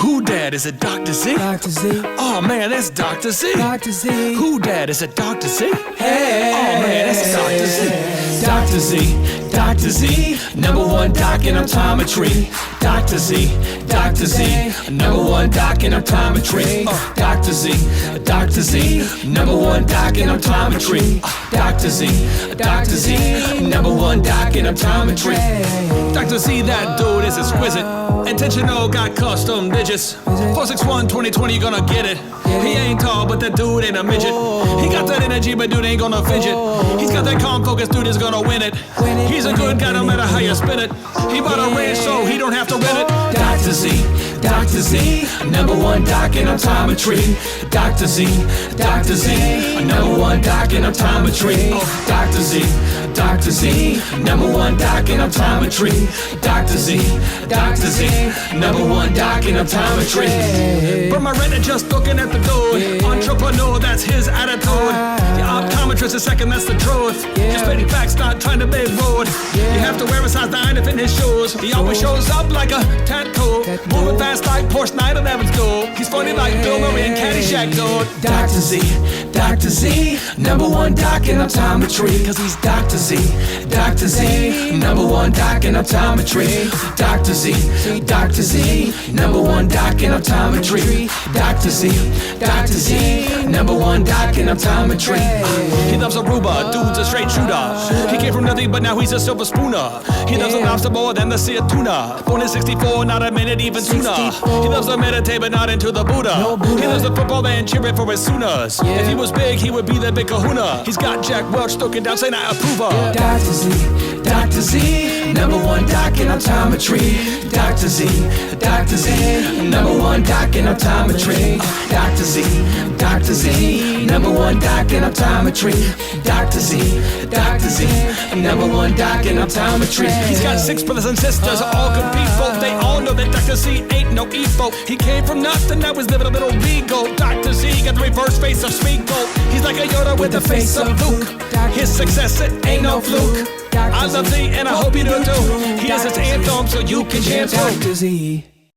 Who dat? Is it Dr. Z? Dr. Z. Oh man, that's Dr. Z. Dr. Z. Who dat? Is it Dr. Z? Hey. Oh man, that's Dr. Z. Dr. Z. Dr. Z. Number one doc in optometry. Dr. Z. Dr. Z. Number one doc in optometry. Dr. Z. Dr. Z. Number one doc in optometry. Dr. Z. Dr. Z. Number one doc in optometry. Dr. Z, that dude is exquisite. Intentional, got custom digits. 461 2020, you gonna get it. He ain't tall, but that dude ain't a midget. He got that energy, but dude ain't gonna fidget. He's got that calm focus, dude is gonna win it. He's a good guy no matter how you spin it. He bought a ranch so he don't have to rent it. Dr. Z, Dr. Z, number one doc in optometry. Dr. Z, Dr. Z, number one doc in optometry. Dr. Z, Dr. Z, number one doc in optometry. Dr. Z, Dr. Z, number one doc in optometry. But my retina just looking at the dude. Entrepreneur, that's his attitude. The optometrist is second, that's the truth. Just spitting facts, not trying to be rude. You have to wear a size 9 to fit his shoes. He always shows up like a tattoo. Moving fast like Porsche 911 do. He's funny like Bill Murray and Caddyshack, dude. Dr. Z, Dr. Z, number one doc in optometry. Cause he's Dr. Z, Dr. Z, number one doc in optometry. Dr. Z, Dr. Z, number one doc in optometry. Dr. Z, Dr. Z, number one doc in optometry. He loves Aruba, dude's a straight shooter. He came from nothing, but now he's a silver spooner. He loves the lobster more than the sea of tuna. Born in 64, not a minute even sooner. He loves to meditate, but not into the Buddha. He loves the football and cheering for his Sooners. If he was big, he would be the big kahuna. He's got Jack Welch looking down, saying I approve of. Dr. Z, Dr. Z, number one doc in optometry. Dr. Z, Dr. Z, number one doc in optometry. Dr. Z, Dr. Z, number one doc in optometry. Dr. Z, Dr. Z, number one doc in optometry. He's got 6 brothers and sisters, all good people. They all know that Dr. Z ain't no evil. He came from nothing, now he's living a little regal. Dr. Z got the reverse face of Smeagol. He's like a Yoda with the face of Luke. His success, it ain't no fluke. I love Z and I hope you do too. He is his anthem so you can chant too. Dr. Z.